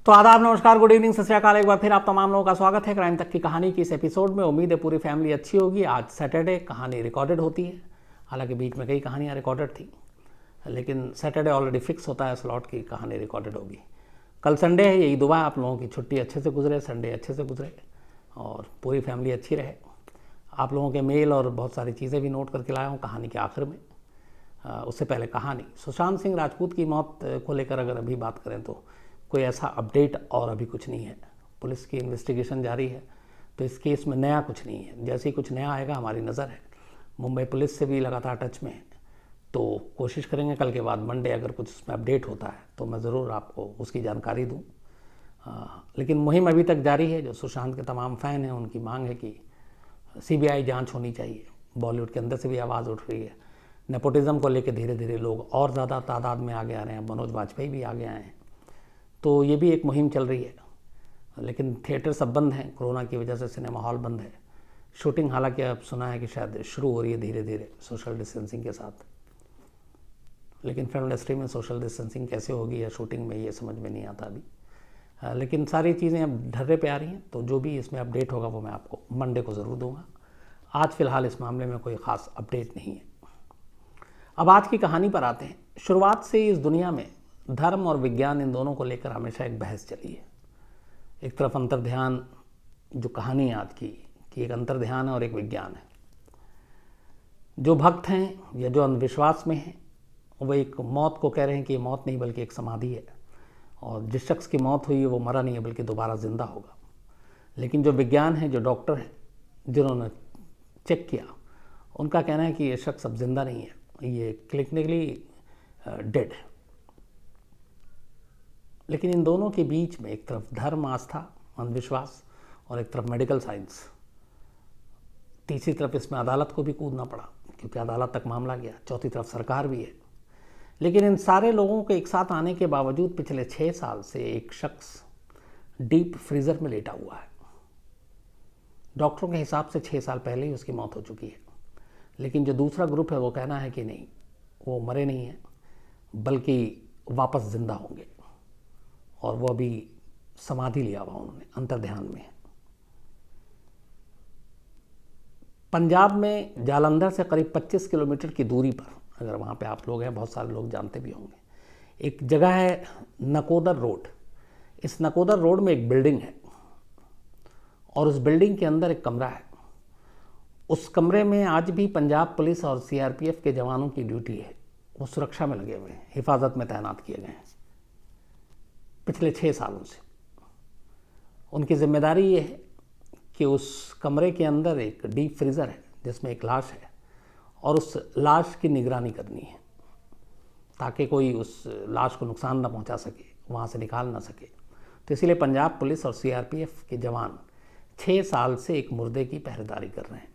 तो आदाब, नमस्कार, गुड इवनिंग, सत श्री अकाल। एक बार फिर आप तमाम लोगों का स्वागत है क्राइम तक की कहानी की इस एपिसोड में। उम्मीद है पूरी फैमिली अच्छी होगी। आज सैटरडे, कहानी रिकॉर्डेड होती है। हालांकि बीच में कई कहानियां रिकॉर्डेड थी, लेकिन सैटरडे ऑलरेडी फिक्स होता है स्लॉट की कहानी रिकॉर्डेड होगी। कल संडे है, यही दुआ है आप लोगों की छुट्टी अच्छे से गुजरे, संडे अच्छे से गुजरे और पूरी फैमिली अच्छी रहे। आप लोगों के मेल और बहुत सारी चीज़ें भी नोट करके लाया हूँ कहानी के आखिर में। उससे पहले कहानी सुशांत सिंह राजपूत की मौत को लेकर अगर अभी बात करें तो कोई ऐसा अपडेट और अभी कुछ नहीं है। पुलिस की इन्वेस्टिगेशन जारी है, तो इस केस में नया कुछ नहीं है। जैसे ही कुछ नया आएगा हमारी नज़र है। मुंबई पुलिस से भी लगातार टच में है, तो कोशिश करेंगे कल के बाद मंडे अगर कुछ उसमें अपडेट होता है तो मैं ज़रूर आपको उसकी जानकारी दूँ। लेकिन मुहिम अभी तक जारी है। जो सुशांत के तमाम फ़ैन हैं उनकी मांग है कि CBI जांच होनी चाहिए। बॉलीवुड के अंदर से भी आवाज़ उठ रही है। नेपोटिज़म को लेकर धीरे धीरे लोग और ज़्यादा तादाद में आगे आ रहे हैं। मनोज वाजपेयी भी आगे आए हैं, तो ये भी एक मुहिम चल रही है। लेकिन थिएटर सब बंद हैं, कोरोना की वजह से सिनेमा हॉल बंद है। शूटिंग हालांकि अब सुना है कि शायद शुरू हो रही है धीरे धीरे सोशल डिस्टेंसिंग के साथ। लेकिन फिल्म इंडस्ट्री में सोशल डिस्टेंसिंग कैसे होगी या शूटिंग में, ये समझ में नहीं आता अभी। लेकिन सारी चीज़ें अब ढर्रे पे आ रही हैं, तो जो भी इसमें अपडेट होगा वो मैं आपको मंडे को ज़रूर दूंगा। आज फ़िलहाल इस मामले में कोई ख़ास अपडेट नहीं है। अब आज की कहानी पर आते हैं। शुरुआत से ही इस दुनिया में धर्म और विज्ञान, इन दोनों को लेकर हमेशा एक बहस चली है। एक तरफ अंतर्ध्यान, जो कहानी है आज की, कि एक अंतर्ध्यान है और एक विज्ञान है। जो भक्त हैं या जो अंधविश्वास में हैं वो एक मौत को कह रहे हैं कि ये मौत नहीं बल्कि एक समाधि है, और जिस शख्स की मौत हुई है वो मरा नहीं है बल्कि दोबारा जिंदा होगा। लेकिन जो विज्ञान है, जो डॉक्टर हैं जिन्होंने चेक किया, उनका कहना है कि ये शख्स अब जिंदा नहीं है, ये क्लिनिकली डेड है। लेकिन इन दोनों के बीच में एक तरफ धर्म, आस्था, अंधविश्वास और एक तरफ मेडिकल साइंस। तीसरी तरफ इसमें अदालत को भी कूदना पड़ा क्योंकि अदालत तक मामला गया। चौथी तरफ सरकार भी है। लेकिन इन सारे लोगों के एक साथ आने के बावजूद पिछले 6 साल से एक शख्स डीप फ्रीज़र में लेटा हुआ है। डॉक्टरों के हिसाब से 6 साल पहले ही उसकी मौत हो चुकी है। लेकिन जो दूसरा ग्रुप है वो कहना है कि नहीं, वो मरे नहीं हैं बल्कि वापस जिंदा होंगे, और वो अभी समाधि लिया हुआ उन्होंने, अंतर्ध्यान में है। पंजाब में जालंधर से करीब 25 किलोमीटर की दूरी पर, अगर वहाँ पे आप लोग हैं, बहुत सारे लोग जानते भी होंगे, एक जगह है नकोदर रोड। इस नकोदर रोड में एक बिल्डिंग है और उस बिल्डिंग के अंदर एक कमरा है। उस कमरे में आज भी पंजाब पुलिस और CRPF के जवानों की ड्यूटी है। वो सुरक्षा में लगे हुए हैं, हिफाजत में तैनात किए गए हैं पिछले 6 सालों से। उनकी जिम्मेदारी ये है कि उस कमरे के अंदर एक डीप फ्रीज़र है जिसमें एक लाश है, और उस लाश की निगरानी करनी है ताकि कोई उस लाश को नुकसान ना पहुंचा सके, वहाँ से निकाल ना सके। तो इसीलिए पंजाब पुलिस और CRPF के जवान 6 साल से एक मुर्दे की पहरेदारी कर रहे हैं।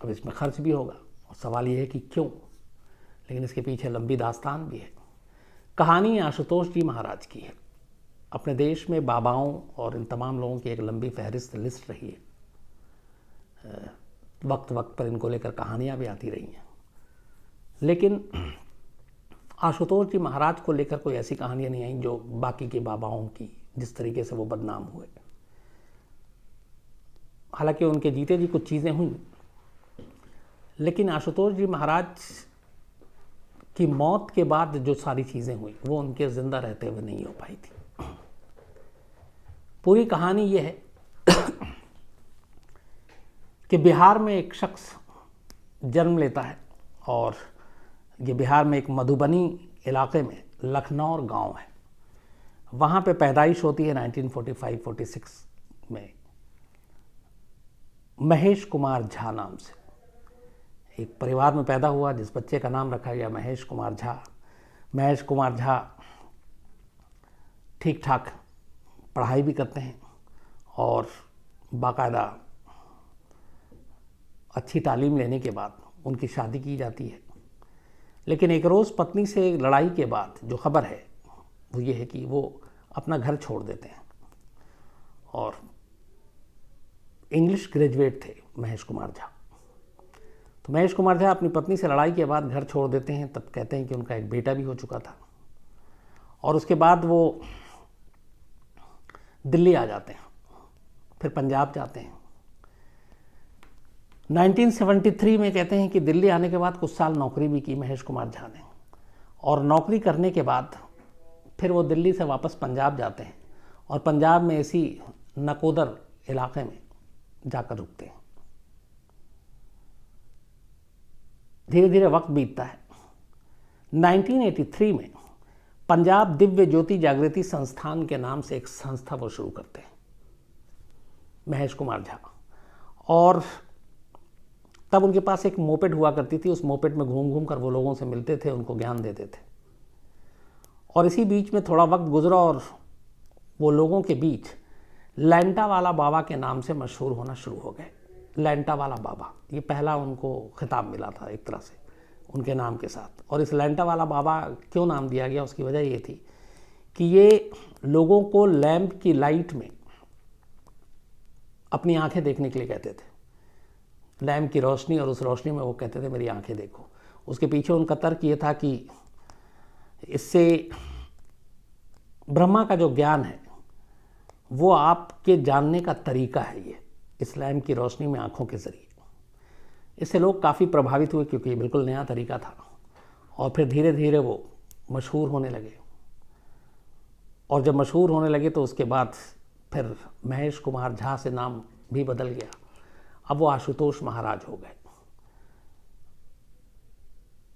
अब इसमें खर्च भी होगा और सवाल ये है कि क्यों, लेकिन इसके पीछे लंबी दास्तान भी है। कहानी आशुतोष जी महाराज की है। अपने देश में बाबाओं और इन तमाम लोगों की एक लंबी फहरिस्त लिस्ट रही है। वक्त वक्त पर इनको लेकर कहानियाँ भी आती रही हैं, लेकिन आशुतोष जी महाराज को लेकर कोई ऐसी कहानियाँ नहीं आई जो बाकी के बाबाओं की, जिस तरीके से वो बदनाम हुए। हालांकि उनके जीते जी कुछ चीज़ें हुई, लेकिन आशुतोष जी महाराज की मौत के बाद जो सारी चीज़ें हुई वो उनके ज़िंदा रहते हुए नहीं हो पाई थी। पूरी कहानी ये है कि बिहार में एक शख्स जन्म लेता है, और ये बिहार में एक मधुबनी इलाके में लखनौर गांव है। वहाँ पे पैदाइश होती है 1945-46 में महेश कुमार झा नाम से। एक परिवार में पैदा हुआ जिस बच्चे का नाम रखा गया महेश कुमार झा। महेश कुमार झा ठीक ठाक पढ़ाई भी करते हैं और बाकायदा अच्छी तालीम लेने के बाद उनकी शादी की जाती है। लेकिन एक रोज़ पत्नी से लड़ाई के बाद जो खबर है वो ये है कि वो अपना घर छोड़ देते हैं, और इंग्लिश ग्रेजुएट थे महेश कुमार झा। तो महेश कुमार झा अपनी पत्नी से लड़ाई के बाद घर छोड़ देते हैं। तब कहते हैं कि उनका एक बेटा भी हो चुका था, और उसके बाद वो दिल्ली आ जाते हैं, फिर पंजाब जाते हैं। 1973 में कहते हैं कि दिल्ली आने के बाद कुछ साल नौकरी भी की महेश कुमार झा ने, और नौकरी करने के बाद फिर वो दिल्ली से वापस पंजाब जाते हैं और पंजाब में इसी नकोदर इलाके में जाकर रुकते हैं। धीरे धीरे वक्त बीतता है। 1983 में पंजाब दिव्य ज्योति जागृति संस्थान के नाम से एक संस्था वो शुरू करते हैं, महेश कुमार झा। और तब उनके पास एक मोपेड हुआ करती थी, उस मोपेड में घूम घूम कर वो लोगों से मिलते थे, उनको ज्ञान देते थे। और इसी बीच में थोड़ा वक्त गुजरा और वो लोगों के बीच लैंटा वाला बाबा के नाम से मशहूर होना शुरू हो गए। लैंटा वाला बाबा, ये पहला उनको खिताब मिला था एक तरह से उनके नाम के साथ। और इस लैंटा वाला बाबा क्यों नाम दिया गया, उसकी वजह ये थी कि ये लोगों को लैंप की लाइट में अपनी आंखें देखने के लिए कहते थे, लैंप की रोशनी, और उस रोशनी में वो कहते थे मेरी आंखें देखो। उसके पीछे उनका तर्क ये था कि इससे ब्रह्मा का जो ज्ञान है वो आपके जानने का तरीका है, ये इस लैंप की रोशनी में आंखों के ज़रिए। इससे लोग काफ़ी प्रभावित हुए क्योंकि ये बिल्कुल नया तरीका था। और फिर धीरे धीरे वो मशहूर होने लगे, और जब मशहूर होने लगे तो उसके बाद फिर महेश कुमार झा से नाम भी बदल गया, अब वो आशुतोष महाराज हो गए।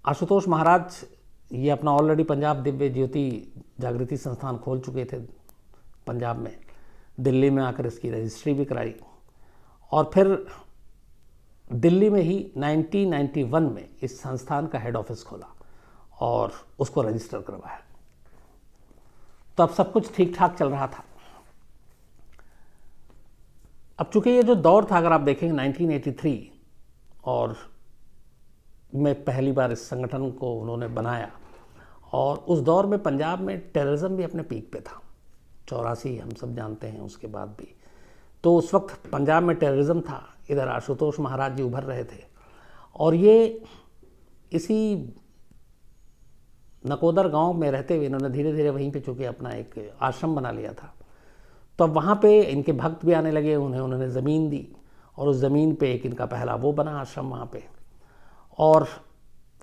आशुतोष महाराज ये अपना ऑलरेडी पंजाब दिव्य ज्योति जागृति संस्थान खोल चुके थे पंजाब में, दिल्ली में आकर इसकी रजिस्ट्री भी कराई, और फिर दिल्ली में ही 1991 में इस संस्थान का हेड ऑफिस खोला और उसको रजिस्टर करवाया। तो अब सब कुछ ठीक ठाक चल रहा था। अब चूंकि ये जो दौर था, अगर आप देखेंगे 1983, और में पहली बार इस संगठन को उन्होंने बनाया, और उस दौर में पंजाब में टेररिज्म भी अपने पीक पे था। 84 हम सब जानते हैं, उसके बाद भी तो उस वक्त पंजाब में टेररिज्म था। इधर आशुतोष महाराज जी उभर रहे थे, और ये इसी नकोदर गांव में रहते हुए इन्होंने धीरे धीरे वहीं पे चूँकि अपना एक आश्रम बना लिया था, तो अब वहाँ पे इनके भक्त भी आने लगे, उन्होंने ज़मीन दी, और उस ज़मीन पे एक इनका पहला वो बना आश्रम वहाँ पे। और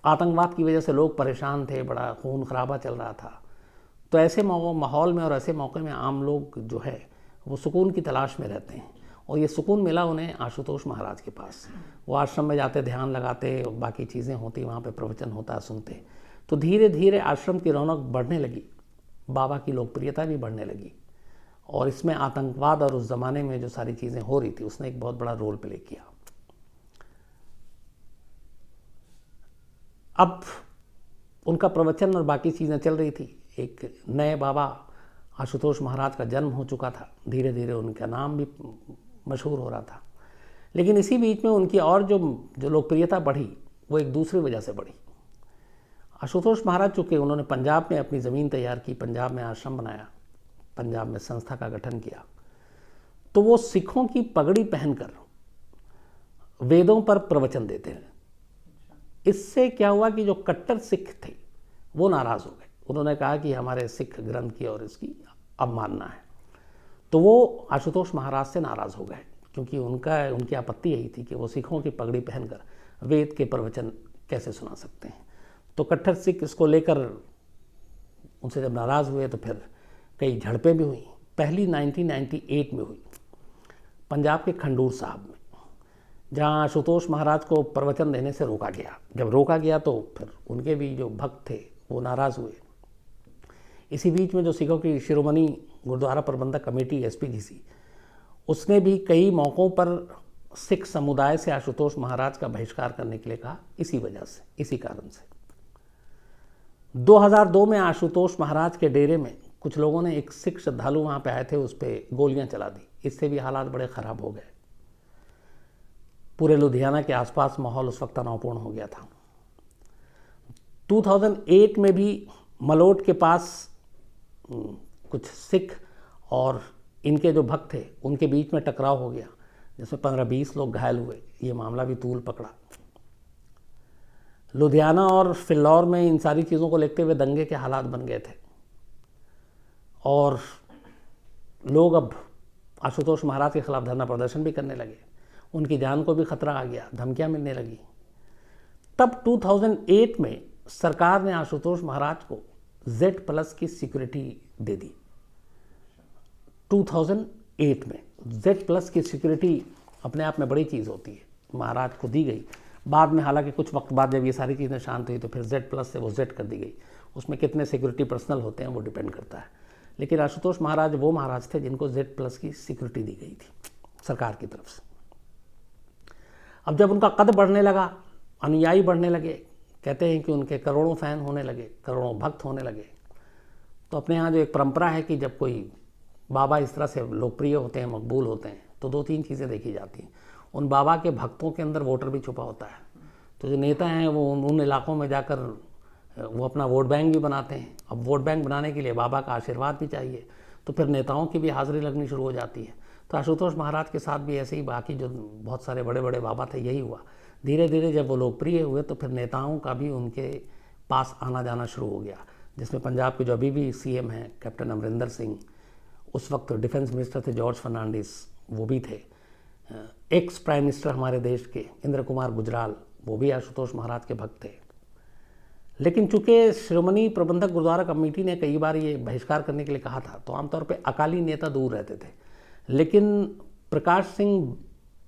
आतंकवाद की वजह से लोग परेशान थे, बड़ा खून खराबा चल रहा था। तो ऐसे माहौल में और ऐसे मौके में आम लोग जो है वो सुकून की तलाश में रहते हैं, और ये सुकून मिला उन्हें आशुतोष महाराज के पास। वो आश्रम में जाते, ध्यान लगाते, बाकी चीज़ें होती, वहाँ पे प्रवचन होता, सुनते। तो धीरे धीरे आश्रम की रौनक बढ़ने लगी, बाबा की लोकप्रियता भी बढ़ने लगी, और इसमें आतंकवाद और उस ज़माने में जो सारी चीज़ें हो रही थी उसने एक बहुत बड़ा रोल प्ले किया। अब उनका प्रवचन और बाकी चीज़ें चल रही थी, एक नए बाबा आशुतोष महाराज का जन्म हो चुका था, धीरे धीरे उनका नाम भी मशहूर हो रहा था। लेकिन इसी बीच में उनकी और जो लोकप्रियता बढ़ी वो एक दूसरी वजह से बढ़ी। आशुतोष महाराज चूँकि उन्होंने पंजाब में अपनी ज़मीन तैयार की, पंजाब में आश्रम बनाया, पंजाब में संस्था का गठन किया, तो वो सिखों की पगड़ी पहनकर वेदों पर प्रवचन देते हैं। इससे क्या हुआ कि जो कट्टर सिख थे वो नाराज़ हो गए। उन्होंने कहा कि हमारे सिख ग्रंथ की और इसकी अवमानना है। तो वो आशुतोष महाराज से नाराज़ हो गए, क्योंकि उनकी आपत्ति यही थी कि वो सिखों की पगड़ी पहनकर वेद के प्रवचन कैसे सुना सकते हैं। तो कट्टर सिख इसको लेकर उनसे जब नाराज़ हुए तो फिर कई झड़पें भी हुई। पहली 1998 में हुई पंजाब के खंडूर साहब में, जहाँ आशुतोष महाराज को प्रवचन देने से रोका गया। जब रोका गया तो फिर उनके भी जो भक्त थे वो नाराज़ हुए। इसी बीच में जो सिखों की शिरोमणि गुरुद्वारा प्रबंधक कमेटी SPGC, उसने भी कई मौक़ों पर सिख समुदाय से आशुतोष महाराज का बहिष्कार करने के लिए कहा, इसी वजह से, इसी कारण से। 2002 में आशुतोष महाराज के डेरे में कुछ लोगों ने, एक सिख श्रद्धालु वहाँ पे आए थे, उस पर गोलियाँ चला दी। इससे भी हालात बड़े ख़राब हो गए। पूरे लुधियाना के आसपास माहौल उस वक्त तनावपूर्ण हो गया था। 2008 में भी मलोट के पास कुछ सिख और इनके जो भक्त थे उनके बीच में टकराव हो गया, जिसमें 15-20 लोग घायल हुए। ये मामला भी तूल पकड़ा। लुधियाना और फिल्लौर में इन सारी चीज़ों को लेते हुए दंगे के हालात बन गए थे। और लोग अब आशुतोष महाराज के खिलाफ धरना प्रदर्शन भी करने लगे, उनकी जान को भी खतरा आ गया, धमकियां मिलने लगी। तब 2008 में सरकार ने आशुतोष महाराज को Z+ की सिक्योरिटी दे दी। 2008 में Z+ की सिक्योरिटी अपने आप में बड़ी चीज़ होती है, महाराज को दी गई। बाद में हालांकि कुछ वक्त बाद जब ये सारी चीज़ें शांत हुई तो फिर Z+ से वो Z कर दी गई। उसमें कितने सिक्योरिटी पर्सनल होते हैं वो डिपेंड करता है, लेकिन आशुतोष महाराज वो महाराज थे जिनको Z+ की सिक्योरिटी दी गई थी सरकार की तरफ से। अब जब उनका कद बढ़ने लगा, अनुयायी बढ़ने लगे, कहते हैं कि उनके करोड़ों फैन होने लगे, करोड़ों भक्त होने लगे, तो अपने यहाँ जो एक परंपरा है कि जब कोई बाबा इस तरह से लोकप्रिय होते हैं, मकबूल होते हैं, तो 2-3 चीज़ें देखी जाती हैं। उन बाबा के भक्तों के अंदर वोटर भी छुपा होता है। तो जो नेता हैं वो उन इलाकों में जाकर वो अपना वोट बैंक भी बनाते हैं। अब वोट बैंक बनाने के लिए बाबा का आशीर्वाद भी चाहिए, तो फिर नेताओं की भी हाजिरी लगनी शुरू हो जाती है। तो आशुतोष महाराज के साथ भी ऐसे ही बाकी जो बहुत सारे बड़े बड़े बाबा थे यही हुआ। धीरे धीरे जब वो लोकप्रिय हुए तो फिर नेताओं का भी उनके पास आना जाना शुरू हो गया, जिसमें पंजाब के जो अभी भी CM हैं कैप्टन अमरिंदर सिंह, उस वक्त डिफेंस मिनिस्टर थे जॉर्ज फर्नांडिस, वो भी थे। एक्स प्राइम मिनिस्टर हमारे देश के इंद्र कुमार गुजराल, वो भी आशुतोष महाराज के भक्त थे। लेकिन चूंकि श्रोमणी प्रबंधक गुरुद्वारा कमेटी ने कई बार ये बहिष्कार करने के लिए कहा था, तो आमतौर पे अकाली नेता दूर रहते थे। लेकिन प्रकाश सिंह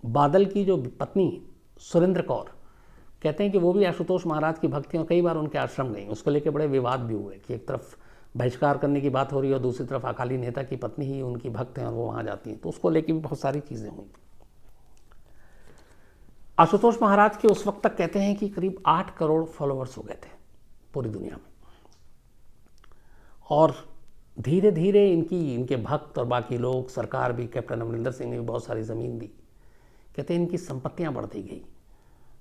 बादल की जो पत्नी सुरेंद्र कौर, कहते हैं कि वो भी आशुतोष महाराज की भक्त थी और कई बार उनके आश्रम गई। उसको लेकर बड़े विवाद भी हुए कि एक तरफ बहिष्कार करने की बात हो रही है और दूसरी तरफ अकाली नेता की पत्नी ही उनकी भक्त हैं और वो वहाँ जाती हैं, तो उसको लेकर भी बहुत सारी चीज़ें हुई। आशुतोष महाराज के उस वक्त तक कहते हैं कि करीब 8 करोड़ फॉलोअर्स हो गए थे पूरी दुनिया में, और धीरे धीरे इनके भक्त और बाकी लोग, सरकार भी, कैप्टन अमरिंदर सिंह ने भी बहुत सारी ज़मीन दी। कहते हैं इनकी संपत्तियां बढ़ती गई।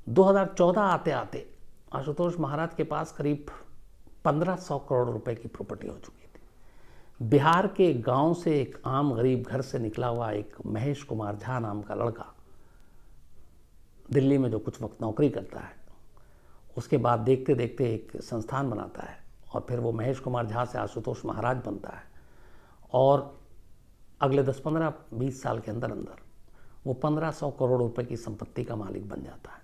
2014 आते आते आशुतोष महाराज के पास करीब 1500 करोड़ रुपए की प्रॉपर्टी हो चुकी थी। बिहार के गांव से एक आम गरीब घर से निकला हुआ एक महेश कुमार झा नाम का लड़का दिल्ली में जो कुछ वक्त नौकरी करता है, उसके बाद देखते देखते एक संस्थान बनाता है और फिर वो महेश कुमार झा से आशुतोष महाराज बनता है, और अगले 10-15-20 साल के अंदर अंदर वो 1500 करोड़ रुपए की संपत्ति का मालिक बन जाता है।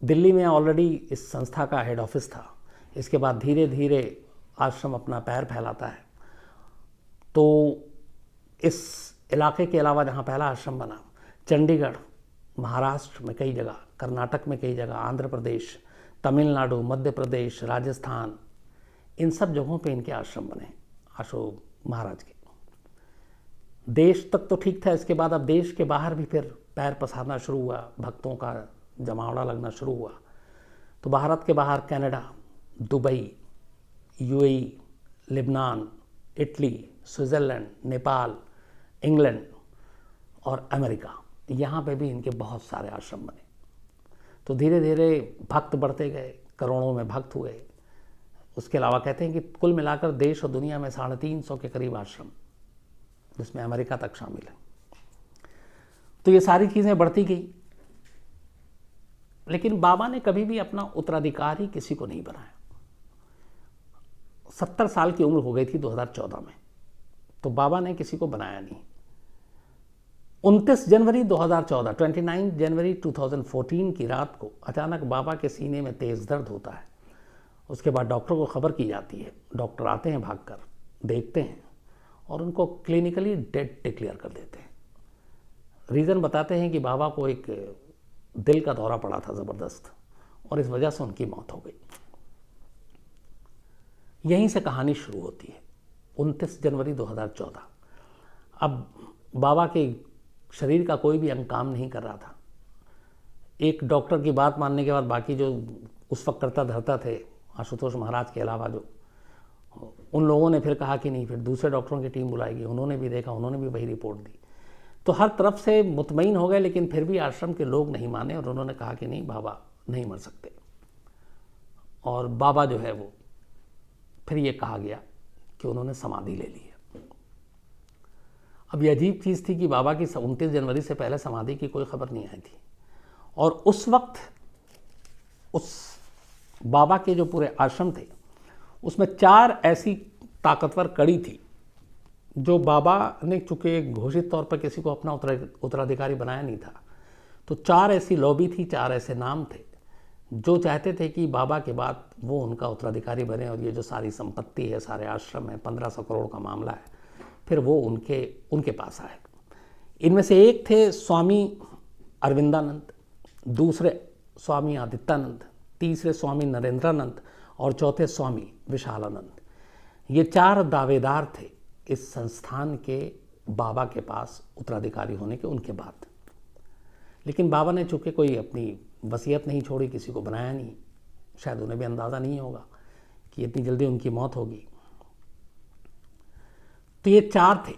दिल्ली में ऑलरेडी इस संस्था का हेड ऑफिस था। इसके बाद धीरे धीरे आश्रम अपना पैर फैलाता है। तो इस इलाके के अलावा जहाँ पहला आश्रम बना, चंडीगढ़, महाराष्ट्र में कई जगह, कर्नाटक में कई जगह, आंध्र प्रदेश, तमिलनाडु, मध्य प्रदेश, राजस्थान, इन सब जगहों पे इनके आश्रम बने आशु महाराज के। देश तक तो ठीक था, इसके बाद अब देश के बाहर भी फिर पैर पसारना शुरू हुआ, भक्तों का जमावड़ा लगना शुरू हुआ। तो भारत के बाहर Canada, Dubai, UAE, Lebanon, Italy, Switzerland, Nepal, England और अमेरिका, यहाँ पे भी इनके बहुत सारे आश्रम बने। तो धीरे धीरे भक्त बढ़ते गए, करोड़ों में भक्त हुए। उसके अलावा कहते हैं कि कुल मिलाकर देश और दुनिया में 350 के करीब आश्रम, जिसमें अमेरिका तक शामिल है। तो ये सारी चीज़ें बढ़ती गई, लेकिन बाबा ने कभी भी अपना उत्तराधिकारी किसी को नहीं बनाया। 70 साल की उम्र हो गई थी 2014 में, तो बाबा ने किसी को बनाया नहीं। 29 जनवरी 2014, 29 जनवरी 2014 की रात को अचानक बाबा के सीने में तेज़ दर्द होता है। उसके बाद डॉक्टर को खबर की जाती है। डॉक्टर आते हैं भागकर, देखते हैं और उनको क्लिनिकली डेड डिक्लेयर कर देते हैं। रीज़न बताते हैं कि बाबा को एक दिल का दौरा पड़ा था ज़बरदस्त, और इस वजह से उनकी मौत हो गई। यहीं से कहानी शुरू होती है। 29 जनवरी 2014। अब बाबा के शरीर का कोई भी अंग काम नहीं कर रहा था। एक डॉक्टर की बात मानने के बाद बाकी जो उस वक्त करता धरता थे, आशुतोष महाराज के अलावा जो, उन लोगों ने फिर कहा कि नहीं, फिर दूसरे डॉक्टरों की टीम बुलाएगी। उन्होंने भी देखा, उन्होंने भी वही रिपोर्ट दी। तो हर तरफ से मुतमईन हो गए, लेकिन फिर भी आश्रम के लोग नहीं माने और उन्होंने कहा कि नहीं, बाबा नहीं मर सकते। और बाबा जो है वो, फिर ये कहा गया कि उन्होंने समाधि ले ली है। अब ये अजीब चीज़ थी कि बाबा की 29 जनवरी से पहले समाधि की कोई खबर नहीं आई थी, और उस वक्त उस बाबा के जो पूरे आश्रम थे उसमें 4 ऐसी ताकतवर कड़ी थी जो बाबा ने चूँकि घोषित तौर पर किसी को अपना उत्तराधिकारी बनाया नहीं था, तो 4 ऐसी लॉबी थी, 4 ऐसे नाम थे जो चाहते थे कि बाबा के बाद वो उनका उत्तराधिकारी बने और ये जो सारी संपत्ति है, सारे आश्रम है, 1500 करोड़ का मामला है, फिर वो उनके पास आए। इनमें से एक थे स्वामी अरविंदानंद, दूसरे स्वामी आदित्यानंद, तीसरे स्वामी नरेंद्रानंद और चौथे स्वामी विशालानंद। ये 4 दावेदार थे इस संस्थान के बाबा के पास उत्तराधिकारी होने के उनके बाद। लेकिन बाबा ने चूँकि कोई अपनी वसीयत नहीं छोड़ी, किसी को बनाया नहीं, शायद उन्हें भी अंदाज़ा नहीं होगा कि इतनी जल्दी उनकी मौत होगी। तो ये 4 थे।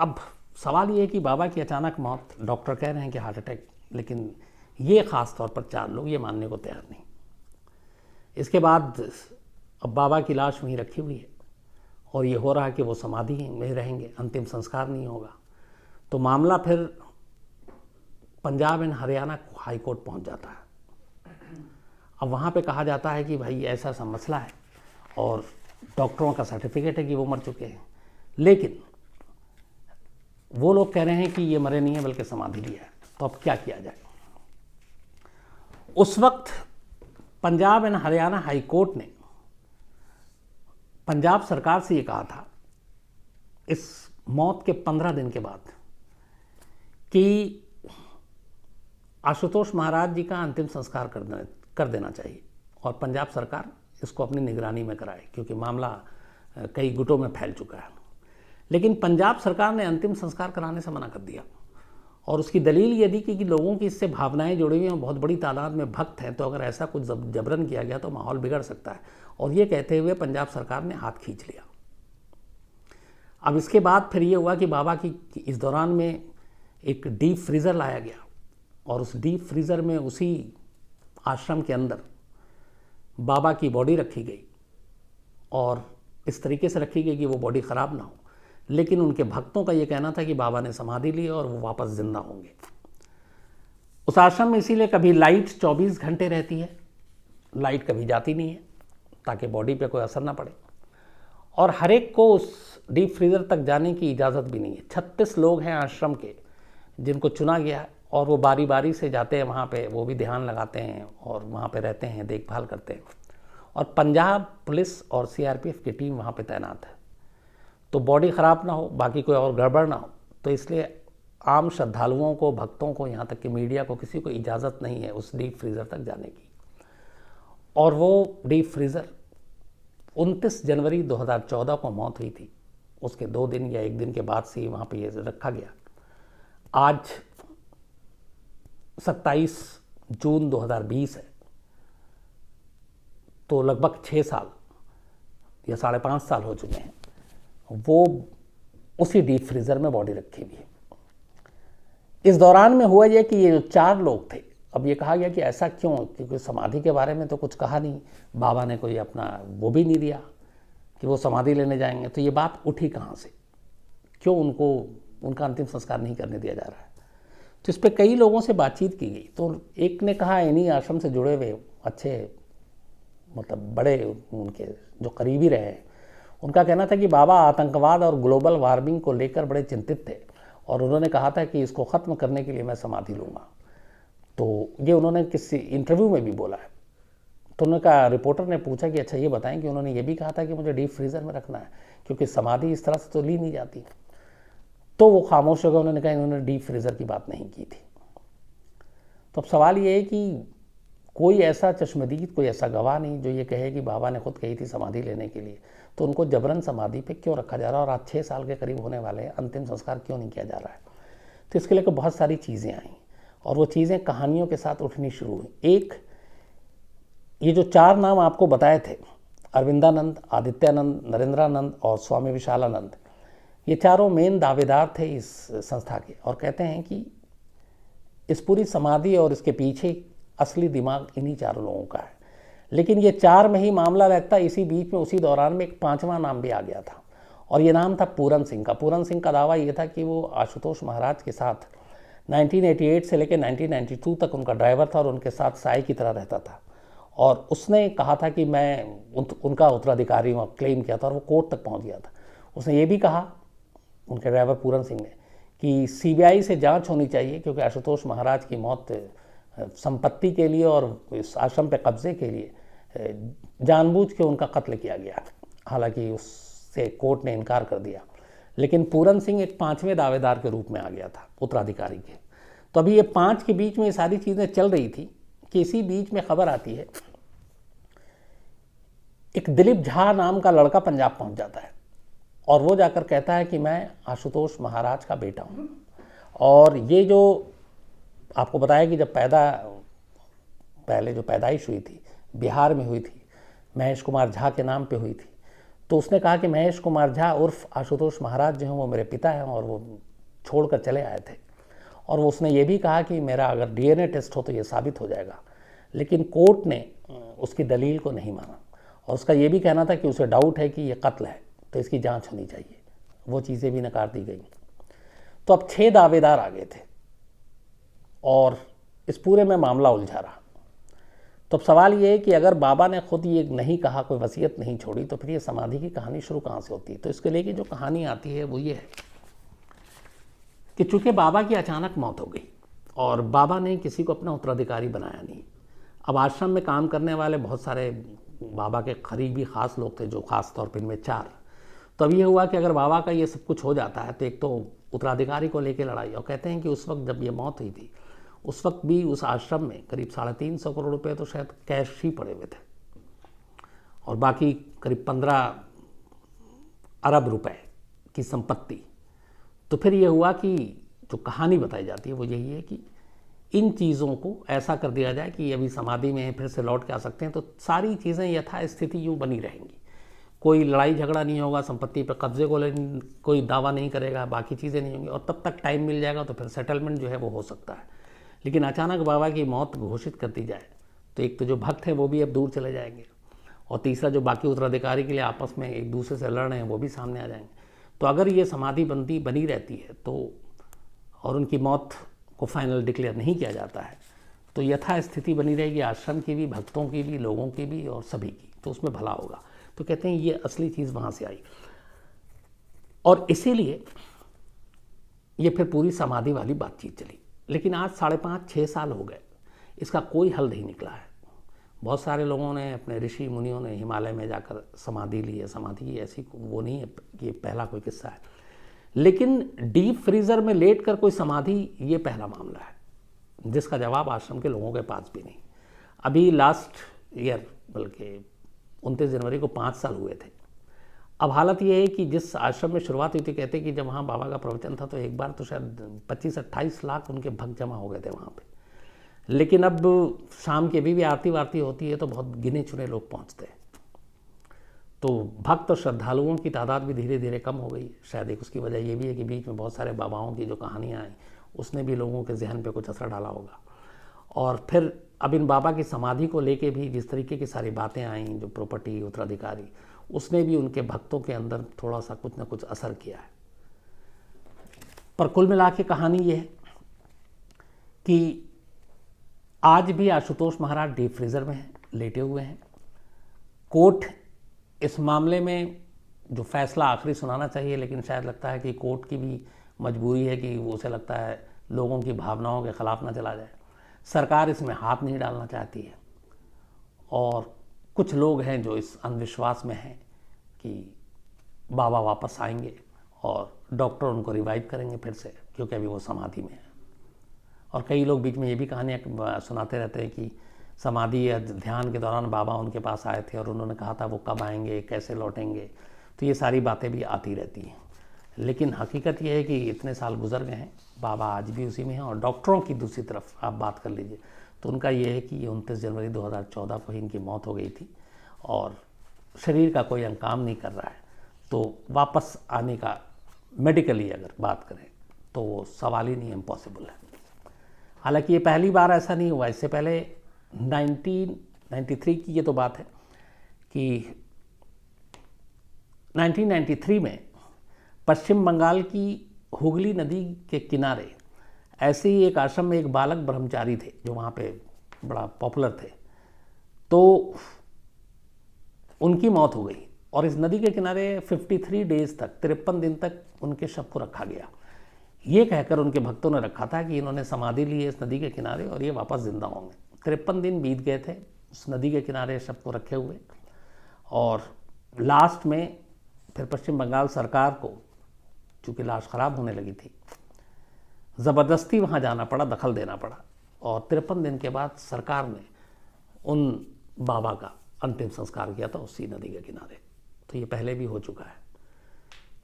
अब सवाल ये है कि बाबा की अचानक मौत, डॉक्टर कह रहे हैं कि हार्ट अटैक, लेकिन ये ख़ास तौर पर 4 लोग ये मानने को तैयार नहीं। इसके बाद अब बाबा की लाश वहीं रखी हुई है और ये हो रहा है कि वो समाधि में रहेंगे, अंतिम संस्कार नहीं होगा। तो मामला फिर Punjab and Haryana high court पहुंच जाता है। अब वहाँ पे कहा जाता है कि भाई ऐसा ऐसा मसला है और डॉक्टरों का सर्टिफिकेट है कि वो मर चुके हैं, लेकिन वो लोग कह रहे हैं कि ये मरे नहीं है बल्कि समाधि लिया है। तो अब क्या किया जाए? उस वक्त Punjab and Haryana high court ने पंजाब सरकार से ये कहा था इस मौत के 15 दिन के बाद कि आशुतोष महाराज जी का अंतिम संस्कार कर देना चाहिए और पंजाब सरकार इसको अपनी निगरानी में कराए, क्योंकि मामला कई गुटों में फैल चुका है। लेकिन पंजाब सरकार ने अंतिम संस्कार कराने से मना कर दिया और उसकी दलील ये दी कि लोगों की इससे भावनाएं जुड़ी हुई हैं, बहुत बड़ी तादाद में भक्त हैं, तो अगर ऐसा कुछ जबरन किया गया तो माहौल बिगड़ सकता है। और ये कहते हुए पंजाब सरकार ने हाथ खींच लिया। अब इसके बाद फिर ये हुआ कि बाबा की इस दौरान में एक डीप फ्रीज़र लाया गया और उस डीप फ्रीज़र में उसी आश्रम के अंदर बाबा की बॉडी रखी गई और इस तरीके से रखी गई कि वो बॉडी ख़राब ना हो। लेकिन उनके भक्तों का ये कहना था कि बाबा ने समाधि ली और वो वापस जिंदा होंगे। उस आश्रम में इसीलिए कभी लाइट 24 घंटे रहती है, लाइट कभी जाती नहीं है ताकि बॉडी पे कोई असर ना पड़े, और हर एक को उस डीप फ्रीज़र तक जाने की इजाज़त भी नहीं है। 36 लोग हैं आश्रम के जिनको चुना गया और वो बारी बारी से जाते हैं वहाँ पे, वो भी ध्यान लगाते हैं और वहाँ पे रहते हैं, देखभाल करते हैं। और पंजाब पुलिस और सीआरपीएफ की टीम वहाँ पे तैनात है, तो बॉडी ख़राब ना हो, बाकी कोई और गड़बड़ ना हो, तो इसलिए आम श्रद्धालुओं को, भक्तों को, यहाँ तक कि मीडिया को, किसी को इजाज़त नहीं है उस डीप फ्रीज़र तक जाने की। और वो डीप फ्रीज़र 29 जनवरी 2014 को मौत हुई थी, उसके 2 दिन या 1 दिन के बाद से ही वहाँ पे ये रखा गया। आज 27 जून 2020 है, तो लगभग 6 साल या 5.5 साल हो चुके हैं वो उसी डीप फ्रीज़र में बॉडी रखी हुई है। इस दौरान में हुआ यह कि ये जो 4 लोग थे, अब ये कहा गया कि ऐसा क्यों, क्योंकि समाधि के बारे में तो कुछ कहा नहीं, बाबा ने कोई अपना वो भी नहीं दिया कि वो समाधि लेने जाएंगे, तो ये बात उठी कहाँ से, क्यों उनको उनका अंतिम संस्कार नहीं करने दिया जा रहा है। तो इस पर कई लोगों से बातचीत की गई, तो एक ने कहा, इन्हीं आश्रम से जुड़े हुए अच्छे मतलब बड़े उनके जो करीबी रहे हैं, उनका कहना था कि बाबा आतंकवाद और ग्लोबल वार्मिंग को लेकर बड़े चिंतित थे और उन्होंने कहा था कि इसको ख़त्म करने के लिए मैं समाधि लूँगा। तो ये उन्होंने किसी इंटरव्यू में भी बोला है। तो उन्होंने कहा, रिपोर्टर ने पूछा कि अच्छा ये बताएं कि उन्होंने ये भी कहा था कि मुझे डीप फ्रीज़र में रखना है क्योंकि समाधि इस तरह से तो ली नहीं जाती। तो वो खामोश हो गए, उन्होंने कहा इन्होंने डीप फ्रीज़र की बात नहीं की थी। तो अब सवाल ये है कि कोई ऐसा चश्मदीद, कोई ऐसा गवाह नहीं जो ये कहे कि बाबा ने खुद कही थी समाधि लेने के लिए, तो उनको जबरन समाधि पे क्यों रखा जा रहा है और आज 6 साल के करीब होने वाले हैं, अंतिम संस्कार क्यों नहीं किया जा रहा है। तो इसके लिए बहुत सारी चीज़ें आई और वो चीज़ें कहानियों के साथ उठनी शुरू हुई। एक, ये जो 4 नाम आपको बताए थे, अरविंदानंद, आदित्यानंद, नरेंद्रानंद और स्वामी विशालानंद, ये चारों मेन दावेदार थे इस संस्था के और कहते हैं कि इस पूरी समाधि और इसके पीछे असली दिमाग इन्हीं 4 लोगों का है। लेकिन ये 4 में ही मामला रहता, इसी बीच में उसी दौरान में एक 5वां नाम भी आ गया था और ये नाम था पूरन सिंह का। पूरन सिंह का दावा ये था कि वो आशुतोष महाराज के साथ 1988 से लेकर 1992 तक उनका ड्राइवर था और उनके साथ साई की तरह रहता था और उसने कहा था कि मैं उनका उत्तराधिकारी हूँ, क्लेम किया था और वो कोर्ट तक पहुँच गया था। उसने ये भी कहा, उनके ड्राइवर पूरन सिंह ने, कि सीबीआई से जांच होनी चाहिए क्योंकि आशुतोष महाराज की मौत संपत्ति के लिए और इस आश्रम पे कब्जे के लिए जानबूझ के उनका कत्ल किया गया। हालांकि उससे कोर्ट ने इनकार कर दिया, लेकिन पूरन सिंह एक 5वें दावेदार के रूप में आ गया था उत्तराधिकारी के। तो अभी ये 5 के बीच में ये सारी चीज़ें चल रही थी कि इसी बीच में खबर आती है, एक दिलीप झा नाम का लड़का पंजाब पहुंच जाता है और वो जाकर कहता है कि मैं आशुतोष महाराज का बेटा हूँ। और ये जो आपको बताया कि जब पहले जो पैदाइश हुई थी बिहार में हुई थी, महेश कुमार झा के नाम पे हुई थी, तो उसने कहा कि महेश कुमार झा उर्फ आशुतोष महाराज जो हैं वो मेरे पिता हैं और वो छोड़कर चले आए थे। और वो उसने ये भी कहा कि मेरा अगर डीएनए टेस्ट हो तो ये साबित हो जाएगा, लेकिन कोर्ट ने उसकी दलील को नहीं माना और उसका ये भी कहना था कि उसे डाउट है कि ये कत्ल है तो इसकी जांच होनी चाहिए। वो चीज़ें भी नकार दी गई। तो अब 6 दावेदार आ गए थे और इस पूरे में मामला उलझा रहा। तो अब सवाल ये है कि अगर बाबा ने खुद ये नहीं कहा, कोई वसीयत नहीं छोड़ी, तो फिर ये समाधि की कहानी शुरू कहाँ से होती है? तो इसके लिए कि जो कहानी आती है वो ये है कि चूंकि बाबा की अचानक मौत हो गई और बाबा ने किसी को अपना उत्तराधिकारी बनाया नहीं। अब आश्रम में काम करने वाले बहुत सारे बाबा के करीबी खास लोग थे, जो खास तौर पर इनमें 4। तो अब ये हुआ कि अगर बाबा का ये सब कुछ हो जाता है तो एक तो उत्तराधिकारी को लेकर लड़ाई। और कहते हैं कि उस वक्त जब ये मौत हुई थी उस वक्त भी उस आश्रम में करीब 350 करोड़ रुपए तो शायद कैश ही पड़े हुए थे और बाकी करीब 15 अरब रुपए की संपत्ति। तो फिर ये हुआ कि जो कहानी बताई जाती है वो यही है कि इन चीज़ों को ऐसा कर दिया जाए कि अभी समाधि में फिर से लौट के आ सकते हैं, तो सारी चीज़ें यथास्थिति यूँ बनी रहेंगी। कोई लड़ाई झगड़ा नहीं होगा, संपत्ति पर कब्जे को कोई दावा नहीं करेगा, बाकी चीज़ें नहीं होंगी और तब तक टाइम मिल जाएगा तो फिर सेटलमेंट जो है वो हो सकता है। लेकिन अचानक बाबा की मौत घोषित कर दी जाए तो एक तो जो भक्त हैं वो भी अब दूर चले जाएंगे और तीसरा जो बाकी उत्तराधिकारी के लिए आपस में एक दूसरे से लड़ रहे हैं वो भी सामने आ जाएंगे। तो अगर ये समाधि बंदी बनी रहती है तो और उनकी मौत को फाइनल डिक्लेयर नहीं किया जाता है तो यथास्थिति बनी रहेगी, आश्रम की भी, भक्तों की भी, लोगों की भी और सभी की, तो उसमें भला होगा। तो कहते हैं ये असली चीज़ वहाँ से आई और इसीलिए ये फिर पूरी समाधि वाली बातचीत चली। लेकिन आज 5.5-6 साल हो गए, इसका कोई हल नहीं निकला है। बहुत सारे लोगों ने, अपने ऋषि मुनियों ने हिमालय में जाकर समाधि ली है। समाधि ऐसी वो नहीं है कि पहला कोई किस्सा है, लेकिन डीप फ्रीज़र में लेट कर कोई समाधि, ये पहला मामला है जिसका जवाब आश्रम के लोगों के पास भी नहीं। अभी लास्ट ईयर, बल्कि 29 जनवरी को 5 साल हुए थे। अब हालत ये है कि जिस आश्रम में शुरुआत हुई थी, कहते हैं कि जब वहाँ बाबा का प्रवचन था तो एक बार तो शायद 25-28 लाख उनके भक्त जमा हो गए थे वहाँ पे। लेकिन अब शाम की भी आरती वारती होती है तो बहुत गिने चुने लोग पहुँचते हैं। तो भक्त और श्रद्धालुओं की तादाद भी धीरे धीरे कम हो गई। शायद एक उसकी वजह ये भी है कि बीच में बहुत सारे बाबाओं की जो कहानियाँ आई उसने भी लोगों के जहन पे कुछ असर डाला होगा। और फिर अब इन बाबा की समाधि को लेके भी जिस तरीके की सारी बातें आई, जो प्रॉपर्टी, उत्तराधिकारी, उसने भी उनके भक्तों के अंदर थोड़ा सा कुछ ना कुछ असर किया है। पर कुल मिला के कहानी ये है कि आज भी आशुतोष महाराज डीप फ्रीजर में हैं, लेटे हुए हैं। कोर्ट इस मामले में जो फैसला आखिरी सुनाना चाहिए, लेकिन शायद लगता है कि कोर्ट की भी मजबूरी है कि उसे लगता है लोगों की भावनाओं के खिलाफ ना चला जाए। सरकार इसमें हाथ नहीं डालना चाहती है और कुछ लोग हैं जो इस अंधविश्वास में हैं कि बाबा वापस आएंगे और डॉक्टर उनको रिवाइव करेंगे फिर से, क्योंकि अभी वो समाधि में है। और कई लोग बीच में ये भी कहानियाँ सुनाते रहते हैं कि समाधि या ध्यान के दौरान बाबा उनके पास आए थे और उन्होंने कहा था वो कब आएंगे, कैसे लौटेंगे। तो ये सारी बातें भी आती रहती हैं, लेकिन हकीकत ये है कि इतने साल गुजर गए हैं, बाबा आज भी उसी में हैं। और डॉक्टरों की दूसरी तरफ आप बात कर लीजिए तो उनका ये है कि 29 जनवरी 2014 को ही इनकी मौत हो गई थी और शरीर का कोई अंग काम नहीं कर रहा है। तो वापस आने का मेडिकली अगर बात करें तो वो सवाल ही नहीं, इम्पॉसिबल है। हालांकि ये पहली बार ऐसा नहीं हुआ। इससे पहले 1993 की ये तो बात है कि 1993 में पश्चिम बंगाल की हुगली नदी के किनारे ऐसे ही एक आश्रम में एक बालक ब्रह्मचारी थे जो वहाँ पे बड़ा पॉपुलर थे। तो उनकी मौत हो गई और इस नदी के किनारे 53 डेज तक, 53 दिन तक उनके शव को रखा गया। ये कहकर उनके भक्तों ने रखा था कि इन्होंने समाधि ली है इस नदी के किनारे और ये वापस जिंदा होंगे। 53 दिन बीत गए थे उस नदी के किनारे शव को रखे हुए, और लास्ट में फिर पश्चिम बंगाल सरकार को, चूँकि लाश खराब होने लगी थी, ज़बरदस्ती वहाँ जाना पड़ा, दखल देना पड़ा, और 53 दिन के बाद सरकार ने उन बाबा का अंतिम संस्कार किया था उसी नदी के किनारे। तो ये पहले भी हो चुका है।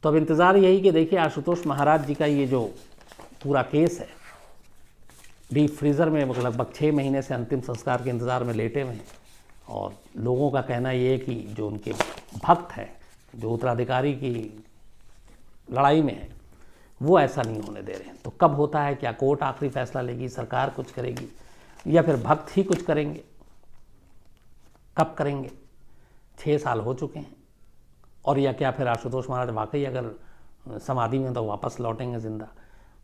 तो अब इंतज़ार यही कि देखिए आशुतोष महाराज जी का ये जो पूरा केस है, डीप फ्रीज़र में लगभग 6 महीने से अंतिम संस्कार के इंतज़ार में लेटे हुए हैं, और लोगों का कहना ये है कि जो उनके भक्त हैं, जो उत्तराधिकारी की लड़ाई में है, वो ऐसा नहीं होने दे रहे हैं। तो कब होता है, क्या कोर्ट आखिरी फैसला लेगी, सरकार कुछ करेगी, या फिर भक्त ही कुछ करेंगे, कब करेंगे? 6 साल हो चुके हैं, और या क्या फिर आशुतोष महाराज वाकई अगर समाधि में तो वापस लौटेंगे ज़िंदा?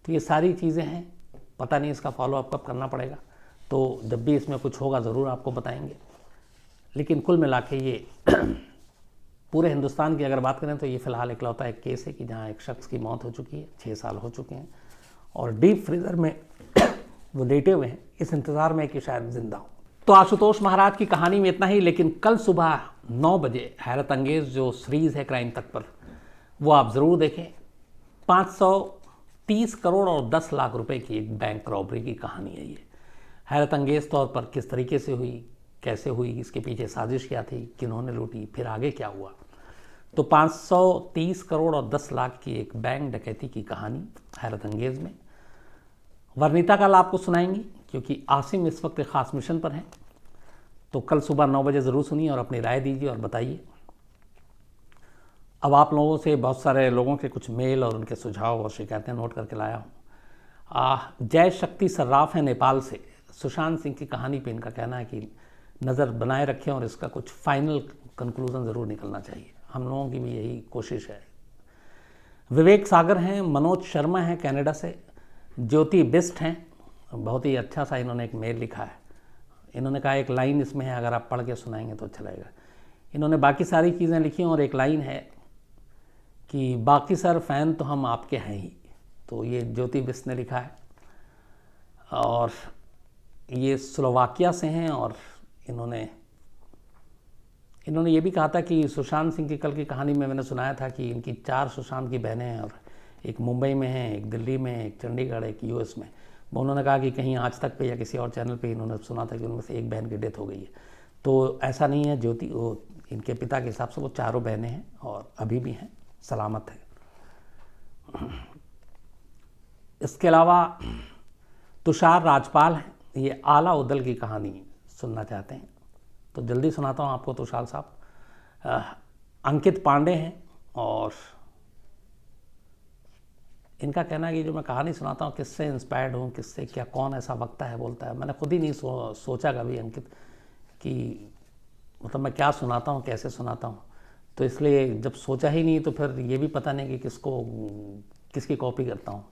तो ये सारी चीज़ें हैं, पता नहीं इसका फॉलोअप कब करना पड़ेगा। तो जब भी इसमें कुछ होगा ज़रूर आपको बताएंगे। लेकिन कुल मिला के ये पूरे हिंदुस्तान की अगर बात करें तो ये फ़िलहाल इकलौता एक केस है कि जहाँ एक शख्स की मौत हो चुकी है, 6 साल हो चुके हैं, और डीप फ्रीज़र में वो लेटे हुए हैं इस इंतज़ार में कि शायद ज़िंदा हो। तो आशुतोष महाराज की कहानी में इतना ही। लेकिन कल सुबह 9 बजे हैरत अंगेज़ जो सीरीज़ है क्राइम तक पर, वो आप ज़रूर देखें। 530 करोड़ और 10 लाख रुपए की एक बैंक रॉबरी की कहानी है ये। हैरत अंगेज़ तौर पर किस तरीके से हुई, कैसे हुई, इसके पीछे साजिश क्या थी, किन्होंने लूटी, फिर आगे क्या हुआ। तो 530 करोड़ और 10 लाख की एक बैंक डकैती की कहानी हैरत अंगेज़ में। वर्णिता कल आपको सुनाएंगी, क्योंकि आसिम इस वक्त एक ख़ास मिशन पर हैं। तो कल सुबह 9 बजे ज़रूर सुनिए और अपनी राय दीजिए और बताइए। अब आप लोगों से बहुत सारे लोगों के कुछ मेल और उनके सुझाव और शिकायतें नोट करके लाया हूँ। जय शक्ति सर्राफ है नेपाल से। सुशांत सिंह की कहानी पे इनका कहना है कि नज़र बनाए रखें और इसका कुछ फाइनल कंक्लूजन ज़रूर निकलना चाहिए। हम लोगों की भी यही कोशिश है। विवेक सागर हैं, मनोज शर्मा हैं कनाडा से, ज्योति बिस्ट हैं, बहुत ही अच्छा सा इन्होंने एक मेल लिखा है। इन्होंने कहा एक लाइन इसमें है, अगर आप पढ़ के सुनाएंगे तो अच्छा लगेगा। इन्होंने बाकी सारी चीज़ें लिखी हैं और एक लाइन है कि बाकी सर फ़ैन तो हम आपके हैं ही। तो ये ज्योति बिस्ट ने लिखा है, और ये स्लोवाकिया से हैं, और इन्होंने ये भी कहा था कि सुशांत सिंह की कल की कहानी में मैंने सुनाया था कि इनकी 4 सुशांत की बहनें हैं, और एक मुंबई में है, एक दिल्ली में, एक चंडीगढ़, एक यूएस में। उन्होंने कहा कि कहीं आज तक पे या किसी और चैनल पे इन्होंने सुना था कि उनमें से एक बहन की डेथ हो गई है। तो ऐसा नहीं है, ज्योति वो इनके पिता के हिसाब से वो 4 बहनें हैं और अभी भी हैं, सलामत है। इसके अलावा तुषार राजपाल हैं, ये आला उदल की कहानी सुनना चाहते हैं, तो जल्दी सुनाता हूँ आपको तुषार साहब। अंकित पांडे हैं, और इनका कहना है कि जो मैं कहानी सुनाता हूँ किससे इंस्पायर्ड हूँ, किससे क्या, कौन ऐसा वक्ता है बोलता है। मैंने खुद ही नहीं सोचा कभी अंकित कि मतलब मैं क्या सुनाता हूँ, कैसे सुनाता हूँ। तो इसलिए जब सोचा ही नहीं तो फिर ये भी पता नहीं कि किसकी कॉपी करता हूँ।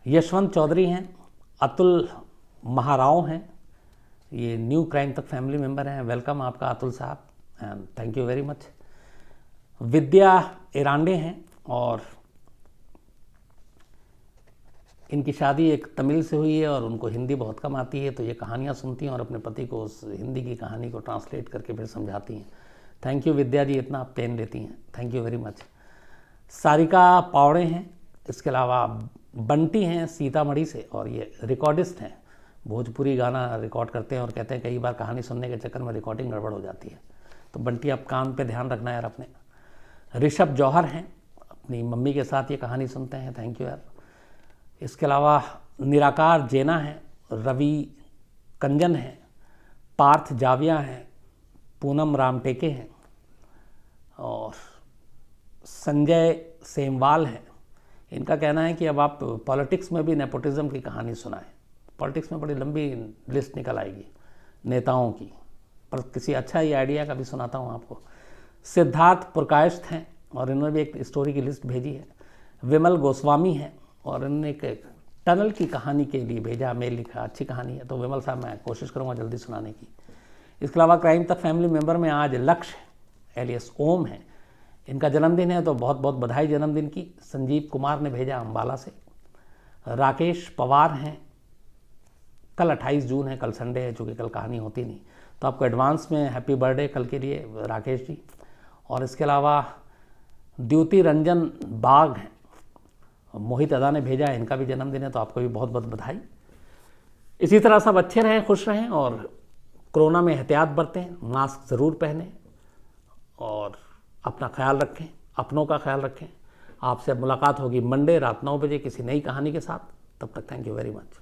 यशवंत चौधरी हैं, अतुल महाराव हैं, ये new crime Tak family member हैं। वेलकम आपका अतुल साहब, and thank you very much. Vidya Irande हैं, और इनकी शादी एक तमिल से हुई है और उनको हिंदी बहुत कम आती है, तो ये कहानियाँ सुनती हैं और अपने पति को उस हिंदी की कहानी को ट्रांसलेट करके फिर समझाती हैं। थैंक यू विद्या जी, इतना आप पेन लेती हैं, thank you very much. Sarika Pawde हैं, इसके अलावा बंटी हैं सीतामढ़ी से, और ये रिकॉर्डिस्ट हैं, भोजपुरी गाना रिकॉर्ड करते हैं और कहते हैं कई बार कहानी सुनने के चक्कर में रिकॉर्डिंग गड़बड़ हो जाती है। तो बंटी आप कान पे ध्यान रखना यार अपने। ऋषभ जौहर हैं, अपनी मम्मी के साथ ये कहानी सुनते हैं, थैंक यू यार। इसके अलावा निराकार जेना हैं, रवि कंजन हैं, पार्थ जाविया हैं, पूनम रामटेके हैं, और संजय सेमवाल हैं। इनका कहना है कि अब आप पॉलिटिक्स में भी नेपोटिज्म की कहानी सुनाएं। पॉलिटिक्स में बड़ी लंबी लिस्ट निकल आएगी नेताओं की, पर किसी अच्छा ही आइडिया का भी सुनाता हूँ आपको। सिद्धार्थ पुरकायस्थ हैं, और इन्होंने भी एक स्टोरी की लिस्ट भेजी है। विमल गोस्वामी हैं, और इन्होंने एक टनल की कहानी के लिए भेजा, मेल लिखा, अच्छी कहानी है। तो विमल साहब मैं कोशिश करूँगा जल्दी सुनाने की। इसके अलावा क्राइम तक फैमिली मेंबर में आज लक्ष्य एलियस ओम है, इनका जन्मदिन है, तो बहुत बहुत बधाई जन्मदिन की। संजीव कुमार ने भेजा अम्बाला से। राकेश पवार हैं, कल 28 जून है, कल संडे है, चूँकि कल कहानी होती नहीं, तो आपको एडवांस में हैप्पी बर्थडे कल के लिए राकेश जी। और इसके अलावा द्युति रंजन बाग हैं, मोहित अदा ने भेजा, इनका भी जन्मदिन है, तो आपको भी बहुत बहुत बधाई। इसी तरह सब अच्छे रहें, खुश रहें और कोरोना में एहतियात बरतें, मास्क ज़रूर पहनें और अपना ख्याल रखें, अपनों का ख्याल रखें। आपसे मुलाकात होगी मंडे रात 9 बजे किसी नई कहानी के साथ। तब तक थैंक यू वेरी मच।